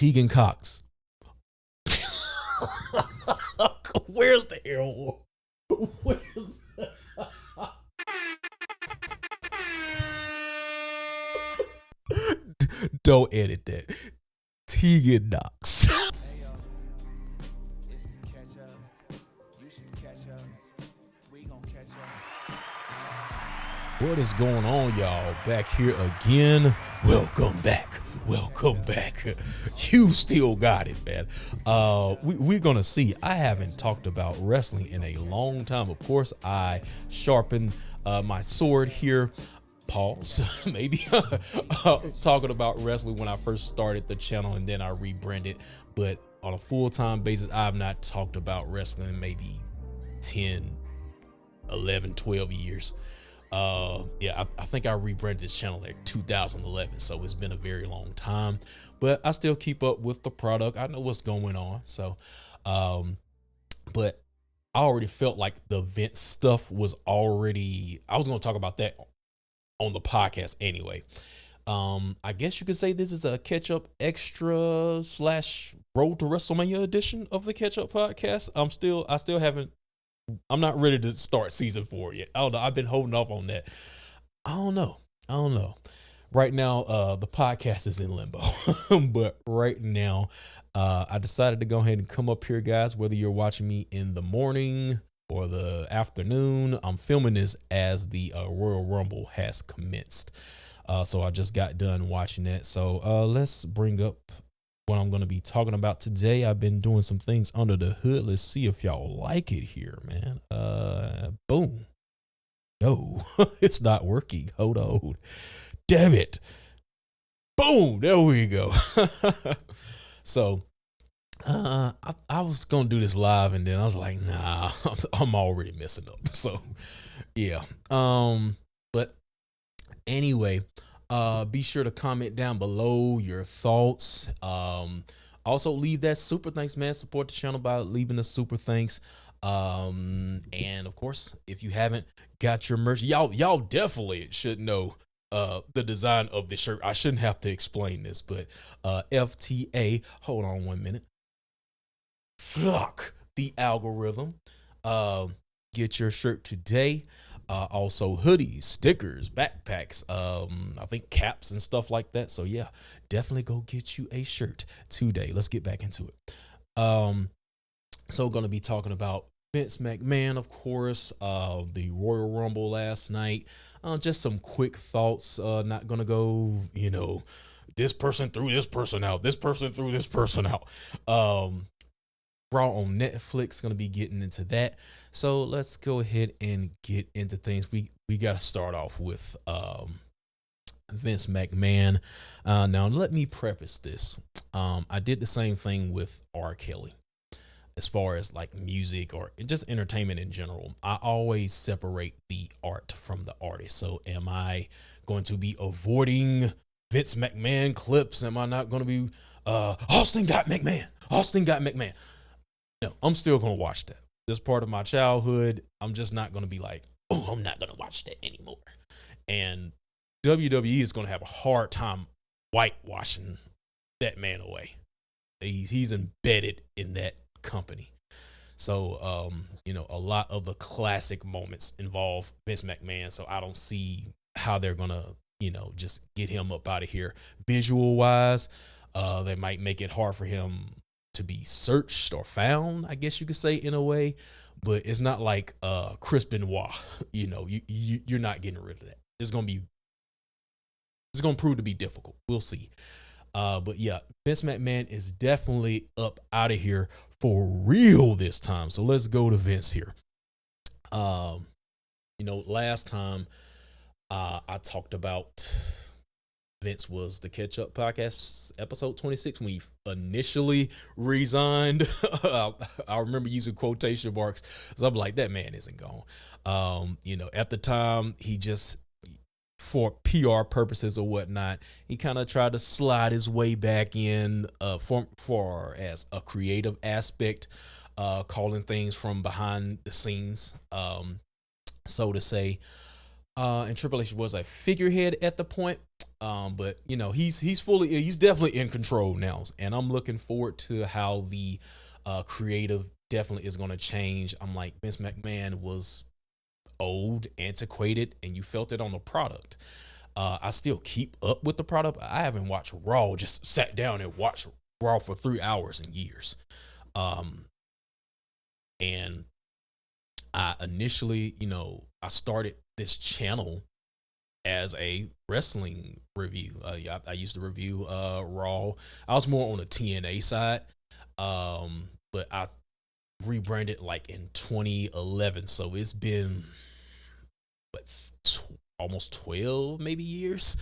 Tegan Cox. Where's the arrow? Where's the... Don't edit that. Tegan Knox. What is going on, y'all? Back here again. Welcome back. Welcome back. You still got it, man. We're gonna see. I haven't talked about wrestling in a long time. Of course, I sharpened my sword here. Pause. Maybe talking about wrestling when I first started the channel, and then I rebranded. But on a full-time basis, I've not talked about wrestling in maybe 10, 11, 12 years. I think I rebranded this channel in 2011, so it's been a very long time, but I still keep up with the product. I know what's going on. So but I already felt like the Vince stuff was already, I was going to talk about that on the podcast anyway. I guess you could say this is a catch-up extra / Road to WrestleMania edition of the catch-up podcast. I'm not ready to start season 4 yet. I don't know. I've been holding off on that. I don't know. Right now, the podcast is in limbo. But right now, I decided to go ahead and come up here, guys, whether you're watching me in the morning or the afternoon. I'm filming this as the Royal Rumble has commenced. So I just got done watching that. So let's bring up what I'm going to be talking about today. I've been doing some things under the hood. Let's see if y'all like it here, man. Boom. No, it's not working. Hold on. Damn it. Boom. There we go. So I was going to do this live, and then I was like, nah, I'm already messing up. So yeah. But anyway, be sure to comment down below your thoughts. Also leave that super thanks, man. Support the channel by leaving the super thanks. And of course, if you haven't got your merch, y'all definitely should know the design of the shirt. I shouldn't have to explain this, but FTA, hold on 1 minute. Fuck the algorithm. Get your shirt today. Also hoodies, stickers, backpacks, I think caps and stuff like that. So yeah, definitely go get you a shirt today. Let's get back into it. So going to be talking about Vince McMahon, of course, the Royal Rumble last night. Just some quick thoughts. Not going to go, this person threw this person out. This person threw this person out. Raw on Netflix, going to be getting into that. So let's go ahead and get into things. We got to start off with Vince McMahon. Now let me preface this. I did the same thing with R. Kelly as far as like music or just entertainment in general. I always separate the art from the artist. So am I going to be avoiding Vince McMahon clips? Am I not going to be Austin got McMahon? No, I'm still going to watch that. This part of my childhood. I'm just not going to be like, oh, I'm not going to watch that anymore. And WWE is going to have a hard time whitewashing that man away. He's embedded in that company. So, a lot of the classic moments involve Vince McMahon. So I don't see how they're going to, just get him up out of here. Visual wise, they might make it hard for him to be searched or found, I guess you could say, in a way, but it's not like Chris Benoit. You're not getting rid of that. It's gonna prove to be difficult. We'll see. But yeah, Vince McMahon is definitely up out of here for real this time. So let's go to Vince here. Last time I talked about Vince was the Catch Up Podcast, episode 26, when he initially resigned. I remember using quotation marks. So I'm like, that man isn't gone. At the time, he just, for PR purposes or whatnot, he kind of tried to slide his way back in for as a creative aspect, calling things from behind the scenes, so to say. And Triple H was a figurehead at the point. But you know, he's definitely in control now, and I'm looking forward to how the creative definitely is going to change. I'm like, Vince McMahon was old, antiquated, and you felt it on the product. I still keep up with the product. I haven't watched Raw, just sat down and watched Raw for 3 hours in years. And I initially, you know, I started this channel as a wrestling review. I used to review Raw. I was more on the TNA side, but I rebranded like in 2011. So it's been almost 12 maybe years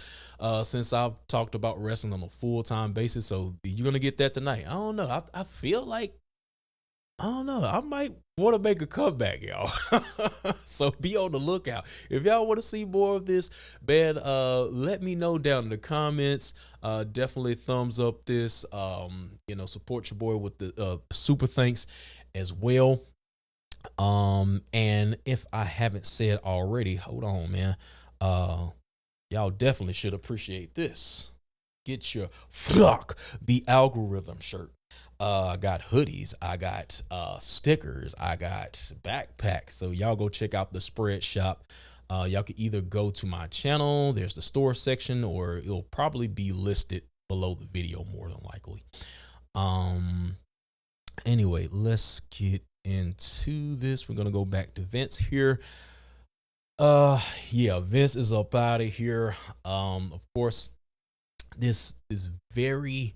since I've talked about wrestling on a full-time basis. So you're gonna get that tonight. I don't know. I feel like, I don't know, I might want to make a comeback, y'all. So be on the lookout. If y'all want to see more of this, man, let me know down in the comments. Definitely thumbs up this. You know, support your boy with the super thanks as well. And if I haven't said already, hold on, man. Y'all definitely should appreciate this. Get your flock the algorithm shirt. I got hoodies, I got stickers, I got backpacks. So y'all go check out the spread shop. Y'all can either go to my channel, there's the store section, or it'll probably be listed below the video more than likely. Anyway, let's get into this. We're gonna go back to Vince here. Yeah, Vince is up out of here. Of course, this is very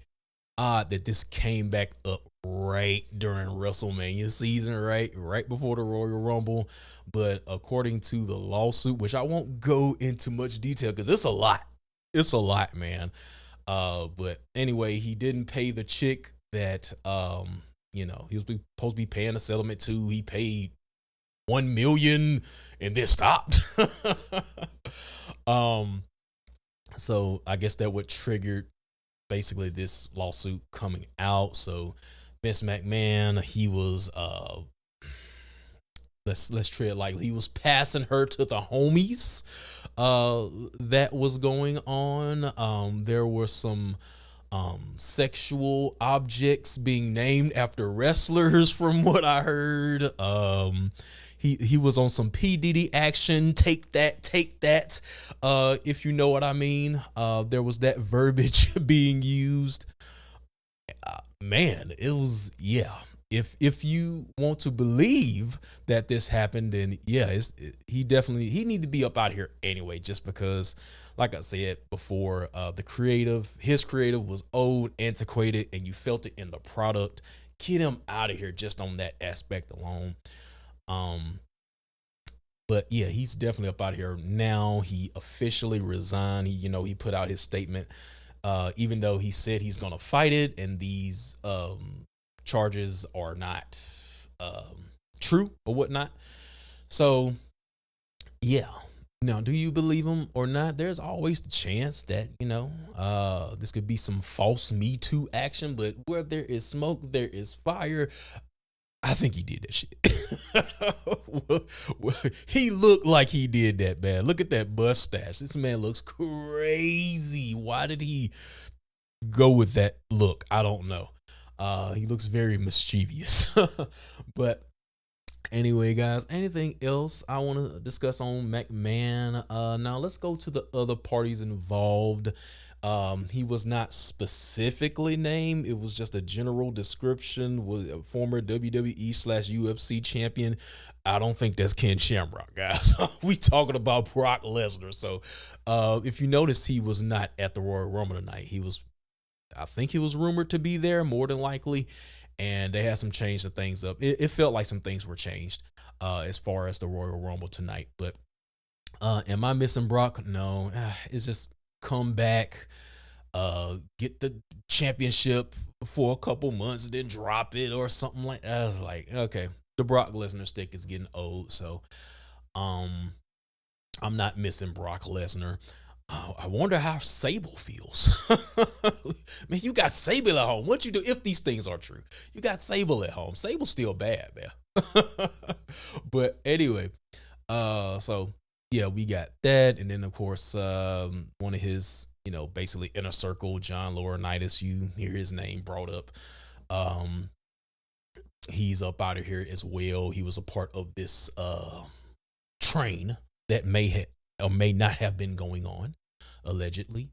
odd that this came back up right during WrestleMania season, right before the Royal Rumble. But according to the lawsuit, which I won't go into much detail because it's a lot, man. But anyway, he didn't pay the chick that you know, he was supposed to be paying a settlement to. He paid $1 million and then stopped. So I guess that would trigger basically this lawsuit coming out. So Vince McMahon, he was let's tread lightly, he was passing her to the homies that was going on. There were some sexual objects being named after wrestlers from what I heard. He was on some P. Diddy action. Take that. If you know what I mean. There was that verbiage being used. Man, it was, yeah. If you want to believe that this happened, then yeah, he need to be up out of here anyway. Just because, like I said before, his creative was old, antiquated, and you felt it in the product. Get him out of here just on that aspect alone. But yeah, he's definitely up out of here now. He officially resigned. He put out his statement, even though he said he's gonna fight it, and these charges are not true or whatnot. So yeah, now do you believe him or not? There's always the chance that this could be some false Me Too action, but where there is smoke, there is fire. I think he did that shit. He looked like he did that, man. Look at that mustache. This man looks crazy. Why did he go with that look? I don't know. He looks very mischievous. But anyway, guys, anything else I want to discuss on McMahon? Now let's go to the other parties involved. He was not specifically named. It was just a general description. Was a former WWE/UFC champion. I don't think that's Ken Shamrock, guys. We talking about Brock Lesnar. So if you notice, he was not at the Royal Rumble tonight. I think he was rumored to be there, more than likely, and they had some change of things up. It felt like some things were changed as far as the Royal Rumble tonight. But am I missing Brock? No, it's just come back, get the championship for a couple months, then drop it or something like that. I was like, okay, the Brock Lesnar stick is getting old, so I'm not missing Brock Lesnar. I wonder how Sable feels. Man, you got Sable at home. What you do if these things are true? You got Sable at home. Sable's still bad, man. But anyway, so yeah, we got that, and then of course, one of his, basically inner circle, John Laurinaitis. You hear his name brought up. Um, he's up out of here as well. He was a part of this train that or may not have been going on, allegedly.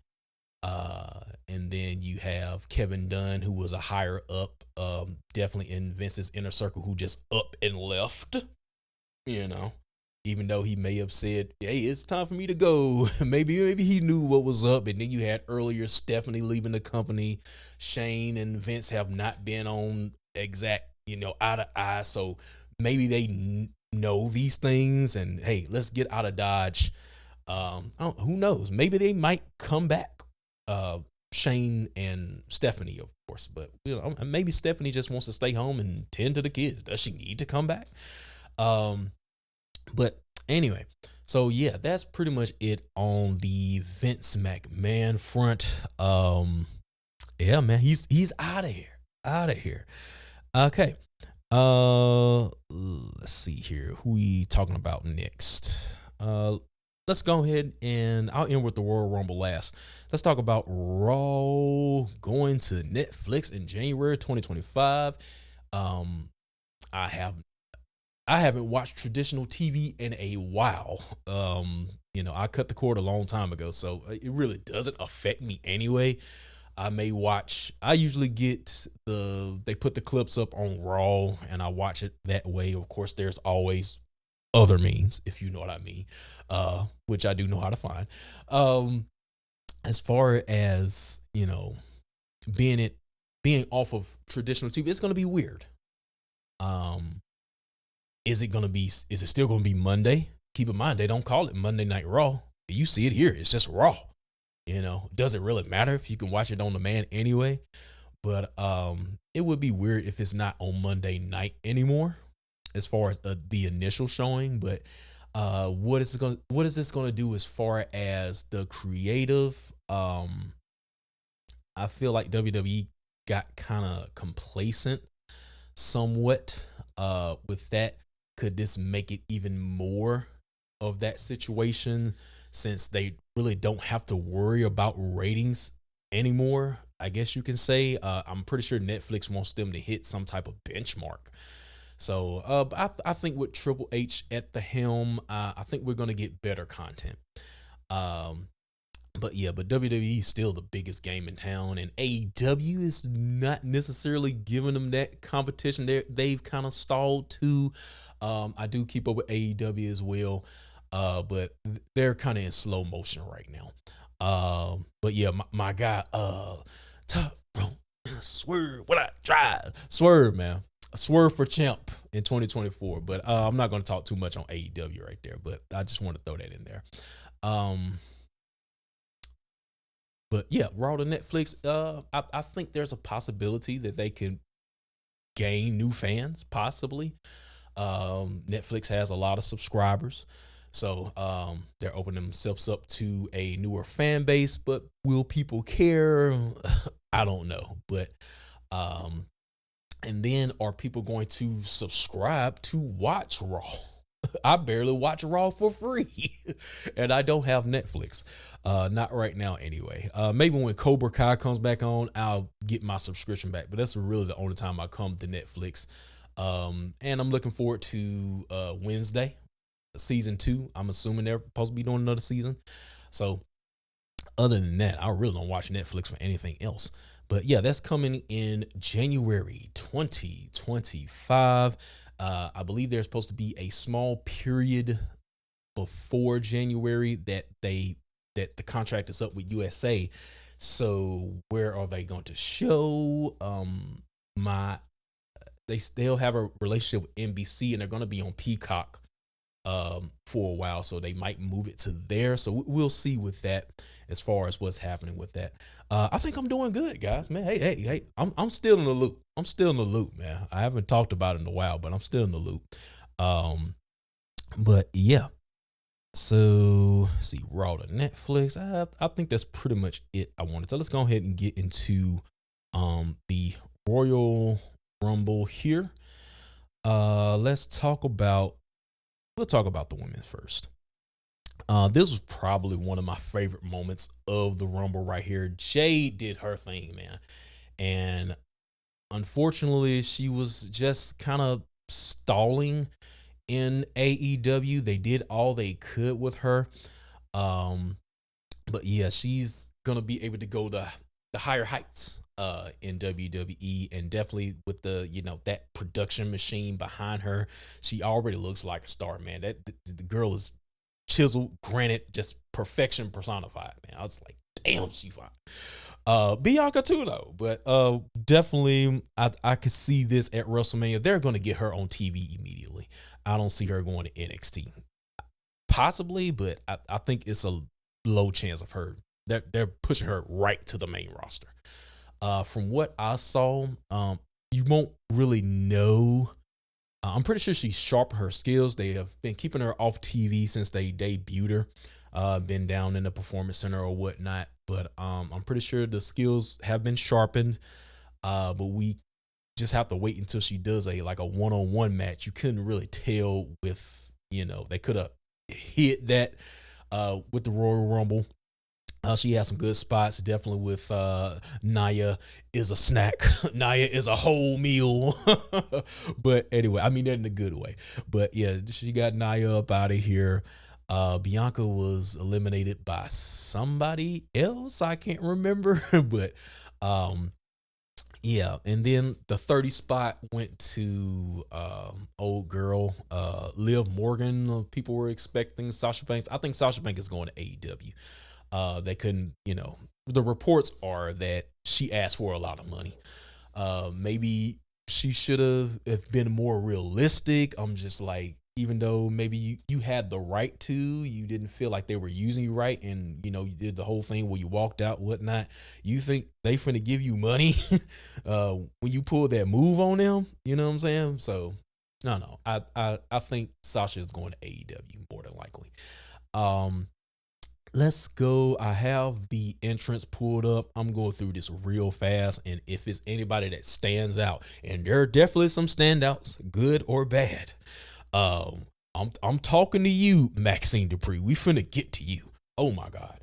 And then you have Kevin Dunn, who was a higher up, definitely in Vince's inner circle, who just up and left. You know, even though he may have said, "Hey, it's time for me to go." maybe he knew what was up. And then you had earlier Stephanie leaving the company. Shane and Vince have not been on exact, eye to eye. So maybe they know these things, and hey, let's get out of Dodge. Who knows? Maybe they might come back. Shane and Stephanie, of course, but maybe Stephanie just wants to stay home and tend to the kids. Does she need to come back? But anyway, so yeah, that's pretty much it on the Vince McMahon front. Yeah, man, he's out of here. Okay. Let's see here. Who we talking about next? Let's go ahead and I'll end with the Royal Rumble last. Let's talk about Raw going to Netflix in January 2025. I haven't watched traditional TV in a while. I cut the cord a long time ago, so it really doesn't affect me anyway. I usually they put the clips up on Raw and I watch it that way. Of course, there's always other means, if you know what I mean, which I do know how to find. As far as, being off of traditional TV, it's going to be weird. Is it still going to be Monday? Keep in mind, they don't call it Monday Night Raw. You see it here. It's just Raw. Does it really matter if you can watch it on demand anyway? But it would be weird if it's not on Monday night anymore, as far as the initial showing. But what is this going to do as far as the creative? I feel like WWE got kind of complacent somewhat with that. Could this make it even more of that situation, since they really don't have to worry about ratings anymore? I guess you can say. I'm pretty sure Netflix wants them to hit some type of benchmark. So I think with Triple H at the helm, I think we're going to get better content. But WWE is still the biggest game in town, and AEW is not necessarily giving them that competition. They've kind of stalled too. I do keep up with AEW as well, but they're kind of in slow motion right now. But yeah, my guy, top rope, Swerve, what I drive, Swerve, man. Swerve for champ in 2024. But I'm not going to talk too much on AEW right there, but I just want to throw that in there. But yeah, Raw to Netflix. I think there's a possibility that they can gain new fans, possibly. Netflix has a lot of subscribers, so they're opening themselves up to a newer fan base. But will people care? I don't know. But and then are people going to subscribe to watch Raw? I barely watch Raw for free, and I don't have Netflix. Not right now anyway. Maybe when Cobra Kai comes back on, I'll get my subscription back, but that's really the only time I come to Netflix. And I'm looking forward to Wednesday, season 2. I'm assuming they're supposed to be doing another season. So other than that, I really don't watch Netflix for anything else. But yeah, that's coming in January 2025. I believe there's supposed to be a small period before January that the contract is up with USA. So where are they going to show? They still have a relationship with NBC, and they're going to be on Peacock for a while, so they might move it to there. So we'll see with that as far as what's happening with that. I think I'm doing good, guys, man. Hey, I'm still in the loop. I'm still in the loop, man. I haven't talked about it in a while, but I'm still in the loop. But yeah. So let's see, Raw to Netflix. I think that's pretty much it I wanted. So let's go ahead and get into the Royal Rumble here. We'll talk about the women first. This was probably one of my favorite moments of the Rumble right here. Jade did her thing, man. And unfortunately, she was just kind of stalling in AEW. They did all they could with her. Um, but yeah, she's gonna be able to go the higher heights in WWE, and definitely with the that production machine behind her, she already looks like a star, man. That the girl is chiseled granite, just perfection personified, man. I was like, damn, she fine. Bianca too though, but definitely I could see this at WrestleMania. They're gonna get her on TV immediately. I don't see her going to NXT. Possibly, but I think it's a low chance of her. They're pushing her right to the main roster. From what I saw, you won't really know. I'm pretty sure she's sharp in her skills. They have been keeping her off TV since they debuted her. Been down in the performance center or whatnot, but I'm pretty sure the skills have been sharpened. But we just have to wait until she does a one-on-one match. You couldn't really tell with they could have hit that with the Royal Rumble. She has some good spots, definitely with Naya is a snack. Naya is a whole meal. But anyway, I mean that in a good way. But yeah, she got Naya up out of here. Bianca was eliminated by somebody else. I can't remember. But yeah, and then the 30 spot went to old girl Liv Morgan. People were expecting Sasha Banks. I think Sasha Banks is going to AEW. They couldn't, the reports are that she asked for a lot of money. Maybe she should have been more realistic. I'm just like, even though maybe you had the right to, you didn't feel like they were using you right, and you did the whole thing where you walked out, whatnot. You think they finna give you money when you pull that move on them? You know what I'm saying? So no, I think Sasha is going to AEW more than likely. Let's go. I have the entrance pulled up. I'm going through this real fast, and if it's anybody that stands out, and there are definitely some standouts, good or bad. I'm talking to you, Maxine Dupree. We finna get to you. Oh my God.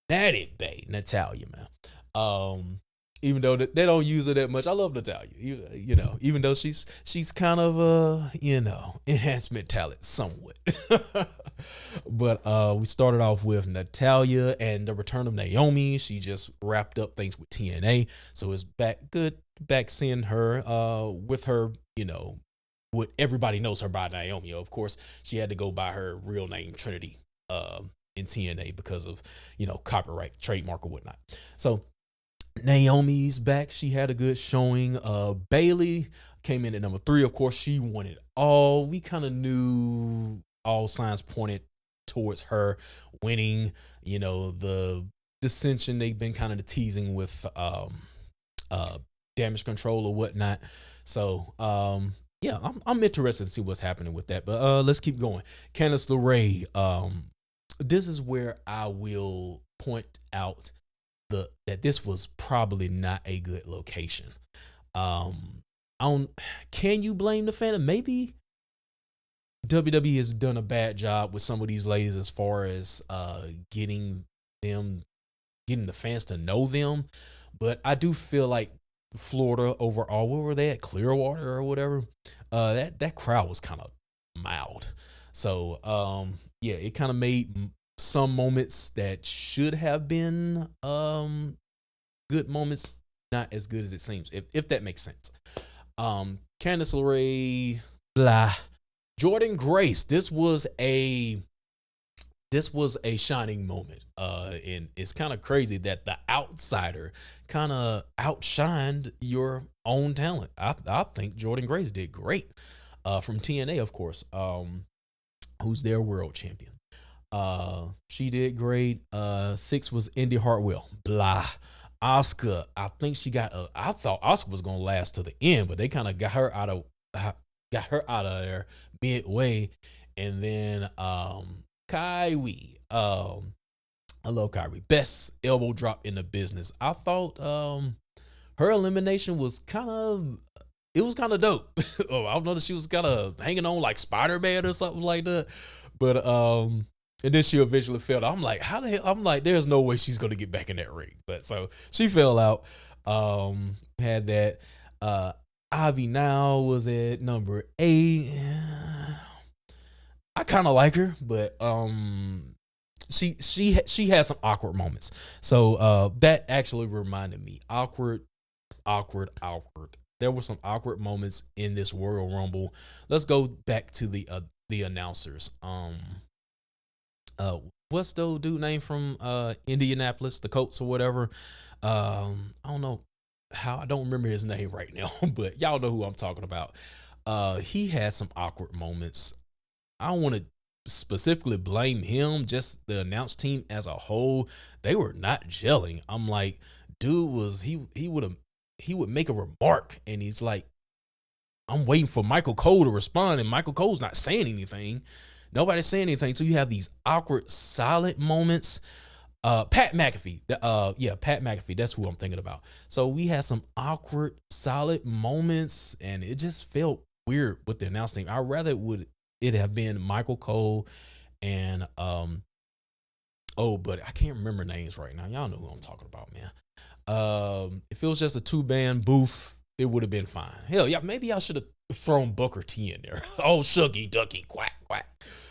Natty Bay, Natalia, man. Even though they don't use her that much, I love Natalia. Even though she's kind of enhancement talent somewhat. But we started off with Natalia and the return of Naomi. She just wrapped up things with TNA, so it's back seeing her with her, what everybody knows her by Naomi. Of course, she had to go by her real name, Trinity, in TNA because of, copyright, trademark or whatnot. So Naomi's back. She had a good showing. Bailey came in at number 3. Of course, she won it all. We kind of knew all signs pointed towards her winning. The dissension they've been kind of teasing with damage control or whatnot. So yeah, I'm interested to see what's happening with that. But let's keep going. Candice LeRae. This is where I will point out that this was probably not a good location. Can you blame the fan? Maybe WWE has done a bad job with some of these ladies as far as getting the fans to know them. But I do feel like Florida overall, where were they at? Clearwater or whatever? That crowd was kind of mild. So yeah, it kind of made some moments that should have been good moments not as good as it seems, if that makes sense. Candice LeRae, blah. Jordan Grace, this was a shining moment. And it's kind of crazy that the outsider kind of outshined your own talent. I think Jordan Grace did great. From TNA, of course. Who's their world champion? She did great. 6 was Indy Hartwell. Blah. Asuka, I think I thought Asuka was gonna last to the end, but they kind of got her out of there midway. And then Kyrie. I love Kyrie. Best elbow drop in the business. I thought her elimination was kind of dope. I don't know that she was kind of hanging on like Spider-Man or something like that. But and then she eventually fell out. I'm like, how the hell? I'm like, there's no way she's gonna get back in that ring. But so she fell out. Had that. Ivy Now was at number 8. I kind of like her, but she has some awkward moments. So that actually reminded me, awkward. There were some awkward moments in this Royal Rumble. Let's go back to the announcers. What's the dude name from Indianapolis, the Colts or whatever? I don't know how, I don't remember his name right now, but y'all know who I'm talking about. He had some awkward moments. I don't want to specifically blame him, just the announce team as a whole. They were not gelling. I'm like, dude was he would make a remark and he's like, I'm waiting for Michael Cole to respond, and Michael Cole's not saying anything. Nobody's saying anything. So you have these awkward silent moments. Pat McAfee. Pat McAfee. That's who I'm thinking about. So we had some awkward silent moments, and it just felt weird with the announce team. I'd rather it have been Michael Cole and but I can't remember names right now. Y'all know who I'm talking about, man. If it was just a 2-band booth, it would have been fine. Hell yeah, maybe I should have thrown Booker T in there. Oh, Shuggy Ducky quack quack,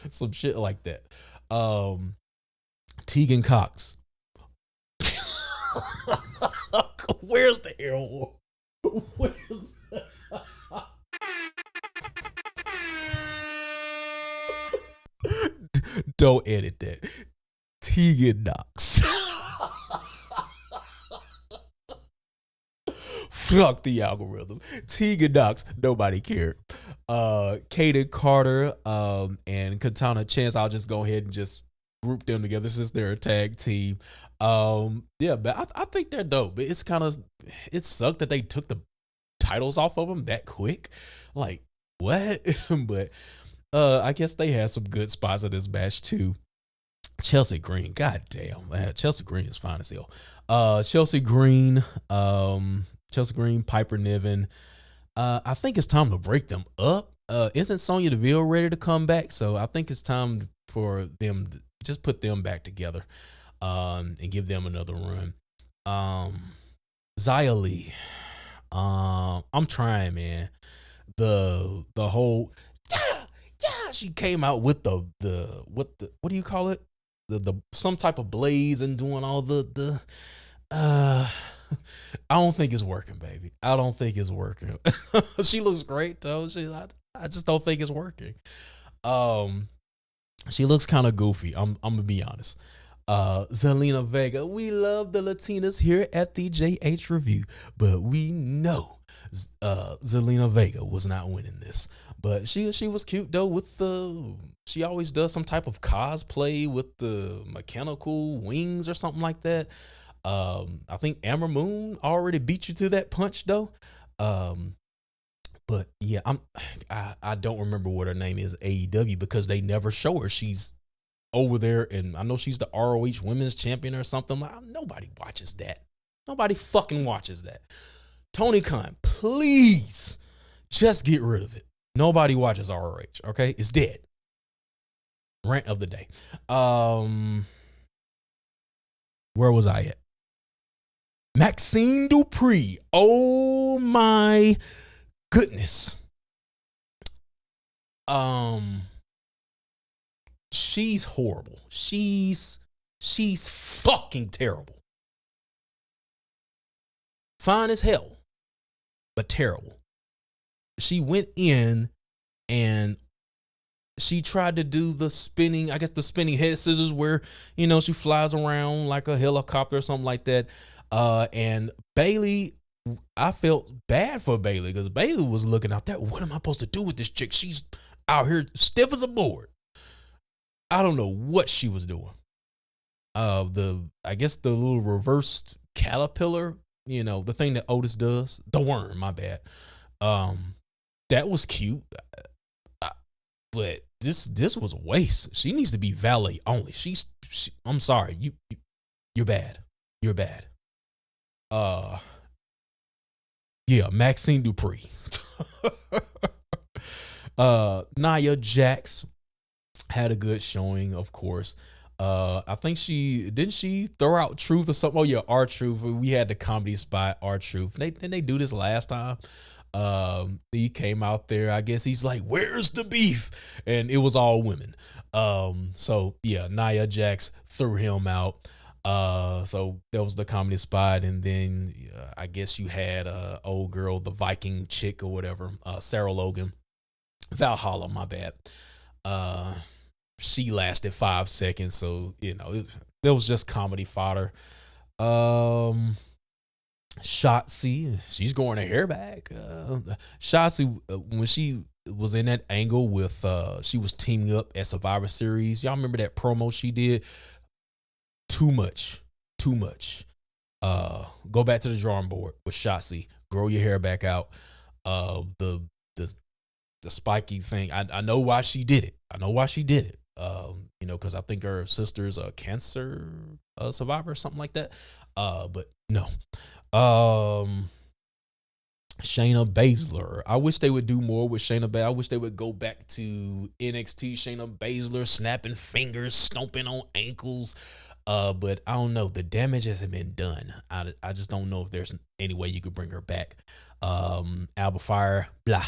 some shit like that. Tegan Cox. Where's the arrow? Where's Don't edit that. Tegan Knox. Fuck the algorithm. Tegan Knox, nobody cared. Kaden Carter and Katana Chance, I'll just go ahead and just group them together since they're a tag team. But I think they're dope. But it sucked that they took the titles off of them that quick. Like, what? But I guess they had some good spots in this match too. Chelsea Green, goddamn, man. Chelsea Green is fine as hell. Chelsea Green, Piper Niven. I think it's time to break them up. Isn't Sonya Deville ready to come back? So I think it's time for them to just put them back together, and give them another run. Xia Li. I'm trying, man. The whole she came out with the what do you call it? The some type of blaze and doing all the I don't think it's working, baby. I don't think it's working. She looks great though. I just don't think it's working. She looks kind of goofy. I'm gonna be honest. Zelina Vega. We love the Latinas here at the JH Review, but we know Zelina Vega was not winning this. But she was cute though she always does some type of cosplay with the mechanical wings or something like that. I think Amber Moon already beat you to that punch though. But yeah, I don't remember what her name is AEW because they never show her. She's over there, and I know she's the ROH Women's Champion or something. Nobody watches that. Nobody fucking watches that. Tony Khan, please just get rid of it. Nobody watches ROH. Okay, it's dead. Rant of the day. Where was I at? Maxine Dupree. Oh my goodness. She's horrible. She's fucking terrible. Fine as hell, but terrible. She went in and she tried to do the spinning head scissors where, she flies around like a helicopter or something like that. And Bayley, I felt bad for Bayley because Bayley was looking out there. What am I supposed to do with this chick? She's out here stiff as a board. I don't know what she was doing. I guess the little reversed caterpillar, the thing that Otis does, the worm, my bad. That was cute. But this was a waste. She needs to be valet only. I'm sorry. You're bad. You're bad. Yeah, Maxine Dupree. Nia Jax Had a good showing, of course. I think she throw out Truth or something. Oh yeah, R-Truth. We had the comedy spot, R-Truth. Didn't they do this last time? He came out there. I guess he's like, "Where's the beef?" And it was all women. So yeah, Nia Jax threw him out. So that was the comedy spot, and then I guess you had old girl, the Viking chick or whatever, Sarah Logan, Valhalla. My bad. Uh, she lasted 5 seconds, so that was just comedy fodder. Um, Shotzi, she's growing her hair back. Shotzi, when she was in that angle with, she was teaming up at Survivor Series. Y'all remember that promo she did? Too much, too much. Go back to the drawing board with Shotzi. Grow your hair back out. The the spiky thing. I know why she did it. I know why she did it. Because I think her sister's a cancer survivor or something like that. But no. Shayna Baszler. I wish they would do more with Shayna Baszler. I wish they would go back to NXT Shayna Baszler, snapping fingers, stomping on ankles. But I don't know. The damage hasn't been done. I just don't know if there's any way you could bring her back. Alba Fire, blah.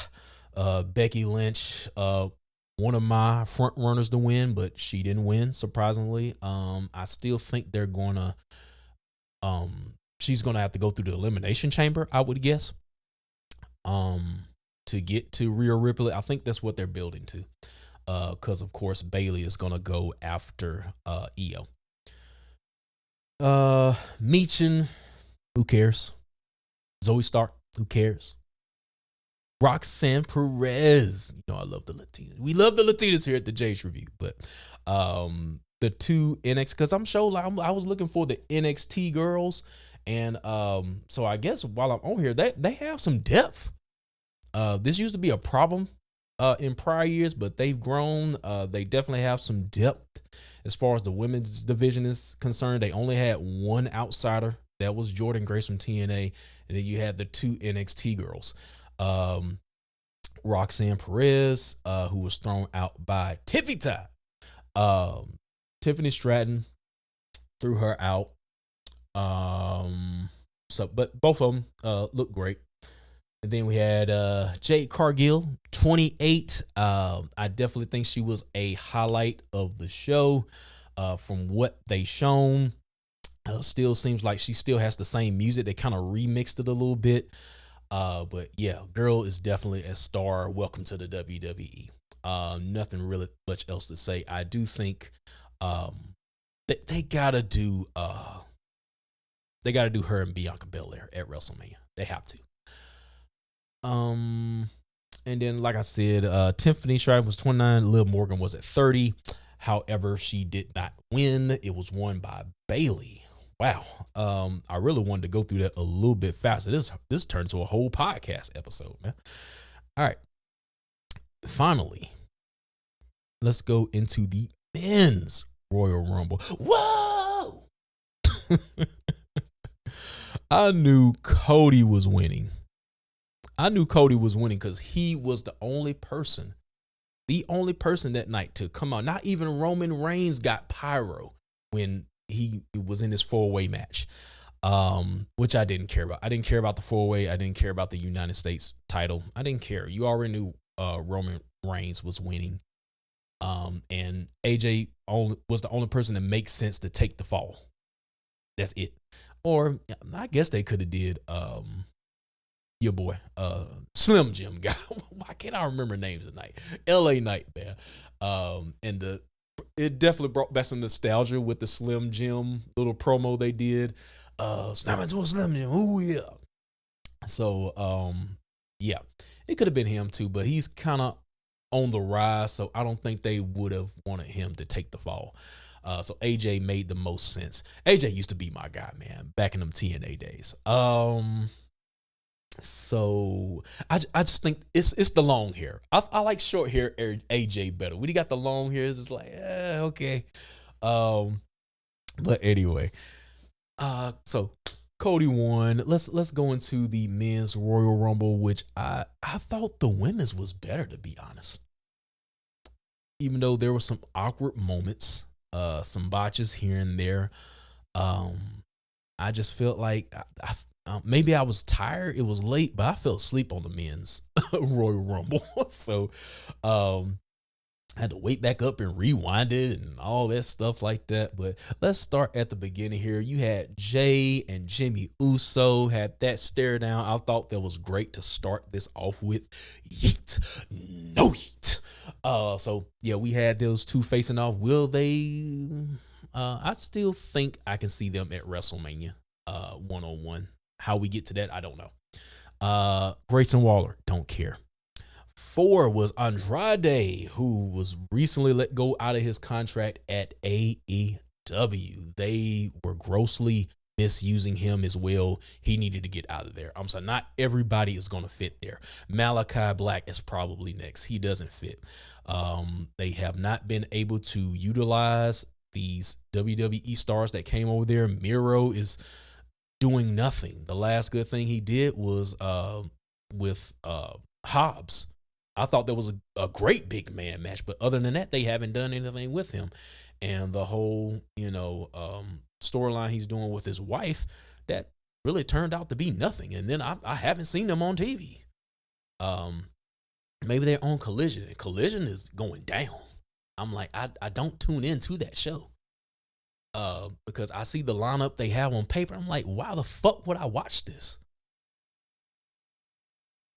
Becky Lynch, one of my front runners to win, but she didn't win, surprisingly. I still think they're gonna she's gonna have to go through the elimination chamber, I would guess. To get to Rhea Ripley. I think that's what they're building to. Because of course Bayley is gonna go after Io. Meechin, who cares? Zoe Stark, who cares? Roxanne Perez. I love the Latinas. We love the Latinas here at the TheJHReview. But the two NXT, because I'm sure I was looking for the NXT girls. And so I guess while I'm on here, they have some depth. This used to be a problem in prior years, but they've grown. They definitely have some depth as far as the women's division is concerned. They only had one outsider. That was Jordan Grace from TNA. And then you had the two NXT girls. Roxanne Perez, who was thrown out by Tiffany Time. Tiffany Stratton threw her out. But both of them looked great. And then we had Jade Cargill, 28. I definitely think she was a highlight of the show. From what they shown, still seems like she still has the same music. They kind of remixed it a little bit. But yeah, girl is definitely a star. Welcome to the WWE. Nothing really much else to say. I do think they gotta do her and Bianca Belair at WrestleMania. They have to. And then like I said, Tiffany Stratton was 29. Liv Morgan was at 30. However, she did not win. It was won by Bayley. Wow. I really wanted to go through that a little bit faster. This turned into a whole podcast episode, man. All right. Finally, let's go into the men's Royal Rumble. Whoa! I knew Cody was winning. Because he was the only person that night to come out. Not even Roman Reigns got pyro when he was in this 4-way match, which I didn't care about. I didn't care about the 4-way. I didn't care about the United States title. I didn't care. You already knew Roman Reigns was winning. And AJ was the only person that makes sense to take the fall. That's it. Or I guess they could have did your boy Slim Jim guy. Why can't I remember names tonight? LA Knight, man. And it definitely brought back some nostalgia with the Slim Jim little promo they did. Snap into a Slim Jim. Ooh, yeah. So, yeah, it could have been him too, but he's kind of on the rise. So I don't think they would have wanted him to take the fall. So AJ made the most sense. AJ used to be my guy, man, back in them TNA days. So I just think it's the long hair. I like short hair AJ better. When he got the long hair, it's just like, okay. But anyway, so Cody won. Let's go into the men's Royal Rumble, which I thought the women's was better, to be honest. even though there were some awkward moments, some botches here and there, um, I just felt like maybe I was tired. It was late, but I fell asleep on the men's Royal Rumble. So um, I had to wake back up and rewind it and all that stuff like that. But let's start at the beginning here. You had Jay and Jimmy Uso had that stare down. I thought that was great to start this off with. Yeet, no yeet. So yeah, we had those two facing off. Will they? I still think I can see them at WrestleMania, 1-on-1. How we get to that, I don't know. Grayson Waller, don't care. 4 was Andrade, who was recently let go out of his contract at AEW. They were grossly misusing him as well. He needed to get out of there. I'm sorry, not everybody is going to fit there. Malachi Black is probably next. He doesn't fit. They have not been able to utilize these WWE stars that came over there. Miro is doing nothing. The last good thing he did was with Hobbs. I thought that was a great big man match, but other than that, they haven't done anything with him. And the whole, storyline he's doing with his wife, that really turned out to be nothing. And then I haven't seen them on TV. Maybe they're on Collision, and Collision is going down. I'm like, I don't tune into that show. Because I see the lineup they have on paper. I'm like, why the fuck would I watch this?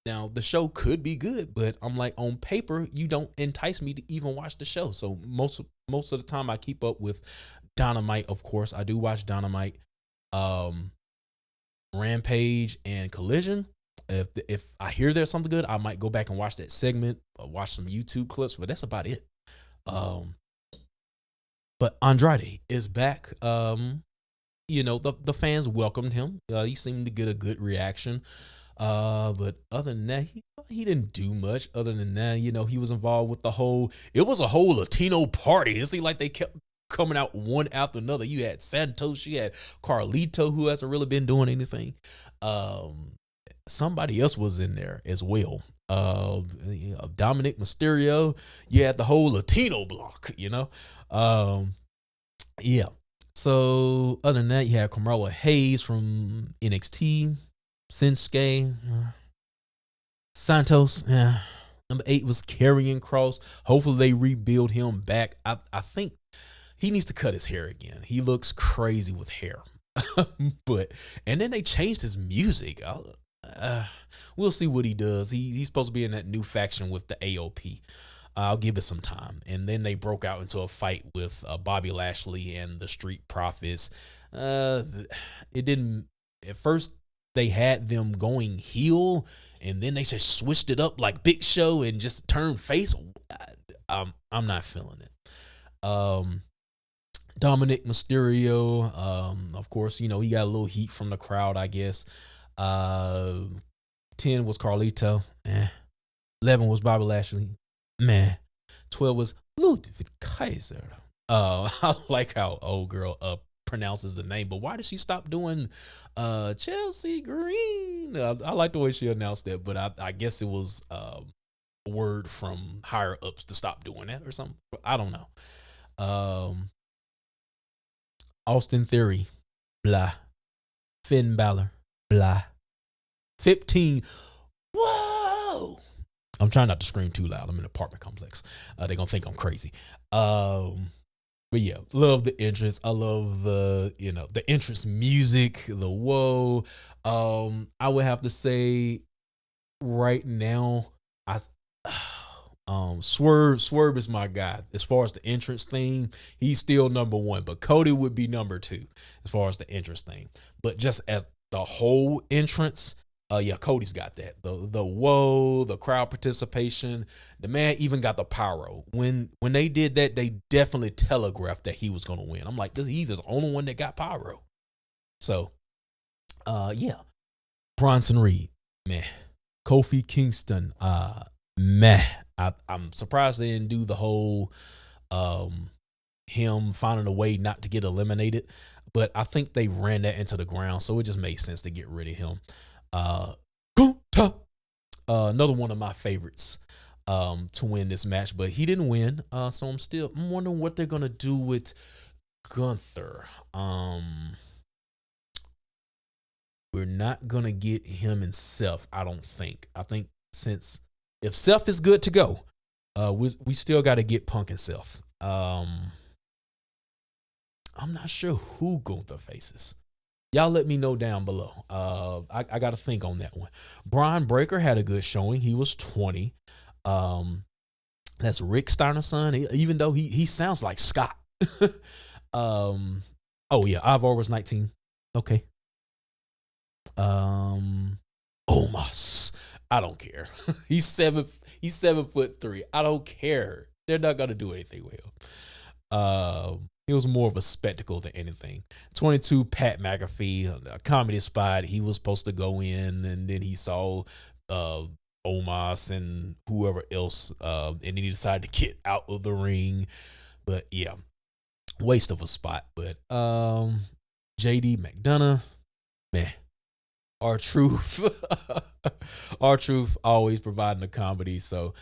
Now, the show could be good, but I'm like, on paper, you don't entice me to even watch the show. So most of the time I keep up with Dynamite, of course. I do watch Dynamite, Rampage, and Collision. If I hear there's something good, I might go back and watch that segment or watch some YouTube clips, but that's about it. But Andrade is back. The fans welcomed him. He seemed to get a good reaction. But other than that, he didn't do much. Other than that, he was involved with it was a whole Latino party. It seemed like they kept coming out one after another. You had Santos, you had Carlito, who hasn't really been doing anything. Somebody else was in there as well. Dominic Mysterio. You had the whole Latino block, yeah. So other than that, you had Carmelo Hayes from NXT. Shinsuke, Santos, number 8 was Karrion Kross. Hopefully they rebuild him back. I think he needs to cut his hair again. He looks crazy with hair. And then they changed his music. We'll see what he does. He's supposed to be in that new faction with the AOP. I'll give it some time. And then they broke out into a fight with Bobby Lashley and the Street Profits. It didn't at first. They had them going heel, and then they just switched it up like Big Show and just turned face. I'm not feeling it. Dominic Mysterio, of course, he got a little heat from the crowd, I guess. 10 was Carlito. 11 was Bobby Lashley. 12 was Ludwig Kaiser. I like how old girl pronounces the name, but why did she stop doing Chelsea Green? I like the way she announced that, but I guess it was a word from higher ups to stop doing that or something. I don't know. Austin Theory, blah. Finn Balor, blah. 15, whoa. I'm trying not to scream too loud. I'm in an apartment complex. They're gonna think I'm crazy. But yeah, love the entrance. I love the entrance music, the whoa. I would have to say right now, Swerve is my guy. As far as the entrance theme, he's still number 1, but Cody would be number 2 as far as the entrance theme. But just as the whole entrance, Cody's got that. The whoa, the crowd participation. The man even got the pyro. When they did that, they definitely telegraphed that he was going to win. I'm like, he's the only one that got pyro. So, yeah. Bronson Reed, meh. Kofi Kingston, meh. I'm surprised they didn't do the whole him finding a way not to get eliminated. But I think they ran that into the ground, so it just made sense to get rid of him. Another one of my favorites. to win this match, but he didn't win. So I'm wondering what they're gonna do with Gunther. We're not gonna get him and Seth, I don't think. I think since if Seth is good to go, we still got to get Punk and Seth. I'm not sure who Gunther faces. Y'all let me know down below. I got to think on that one. Braun Breaker had a good showing. He was 20. That's Rick Steiner's son, even though he sounds like Scott. Oh yeah, Ivor was 19. Okay. Omos. I don't care. He's 7'3". I don't care. They're not gonna do anything with him. He was more of a spectacle than anything. 22, Pat McAfee, a comedy spot. He was supposed to go in, and then he saw Omos and whoever else, and then he decided to get out of the ring. But yeah, waste of a spot. But JD McDonough, man. R-Truth. R-Truth always providing the comedy. So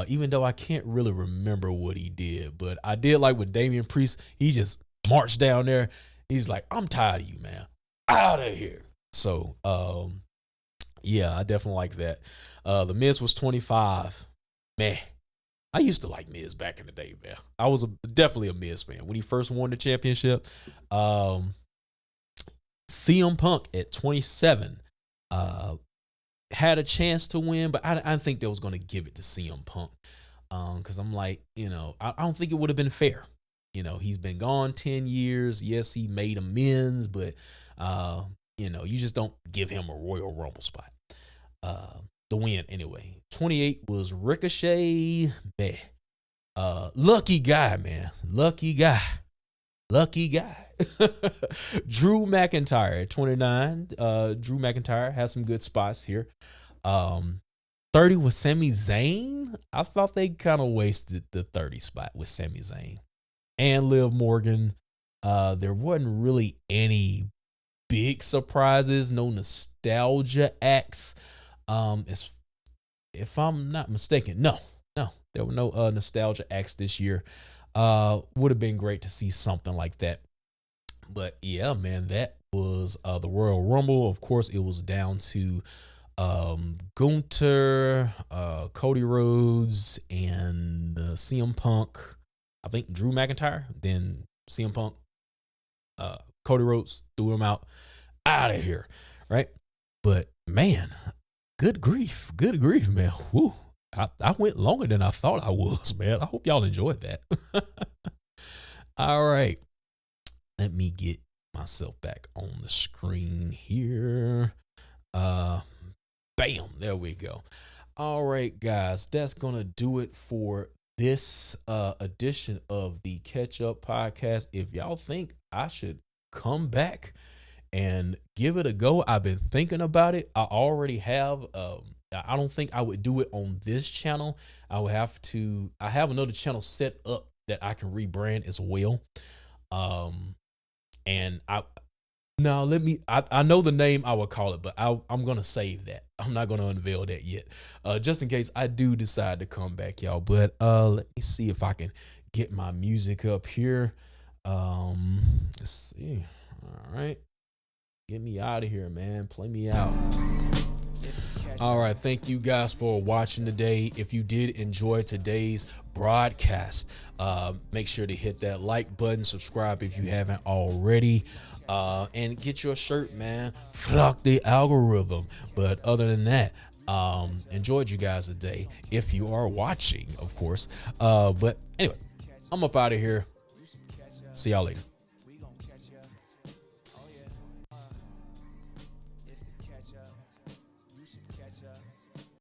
even though I can't really remember what he did, but I did like with Damian Priest, he just marched down there. He's like, I'm tired of you, man. Out of here. So yeah, I definitely like that. The Miz was 25. Man, I used to like Miz back in the day, man. I was definitely a Miz fan. When he first won the championship, CM Punk at 27 had a chance to win, but I didn't think they was going to give it to CM Punk because I'm like, I don't think it would have been fair. He's been gone 10 years. Yes, he made amends, but you just don't give him a Royal Rumble spot. The win anyway. 28 was Ricochet. Man, lucky guy, man. Lucky guy. Drew McIntyre at 29. Drew McIntyre has some good spots here. 30 was Sami Zayn. I thought they kind of wasted the 30 spot with Sami Zayn and Liv Morgan. There wasn't really any big surprises, no nostalgia acts. If I'm not mistaken, no, there were no nostalgia acts this year. Would have been great to see something like that. But yeah, man, that was the Royal Rumble. Of course, it was down to Gunther, Cody Rhodes, and CM Punk. I think Drew McIntyre, then CM Punk, Cody Rhodes threw him out of here, right? But man, good grief, man. Woo. I went longer than I thought I was, man. I hope y'all enjoyed that. All right. Let me get myself back on the screen here. Bam. There we go. All right, guys. That's going to do it for this edition of the Catch Up Podcast. If y'all think I should come back and give it a go, I've been thinking about it. I already have. I don't think I would do it on this channel. I have another channel set up that I can rebrand as well. And I know the name I would call it, but I'm going to save that. I'm not going to unveil that yet. Just in case I do decide to come back, y'all. But let me see if I can get my music up here. Let's see. All right. Get me out of here, man. Play me out. All right, thank you guys for watching today. If you did enjoy today's broadcast, make sure to hit that like button, subscribe if you haven't already, and get your shirt, man. Fuck the algorithm. But other than that, enjoyed you guys today if you are watching, of course. But anyway, I'm up out of here. See y'all later.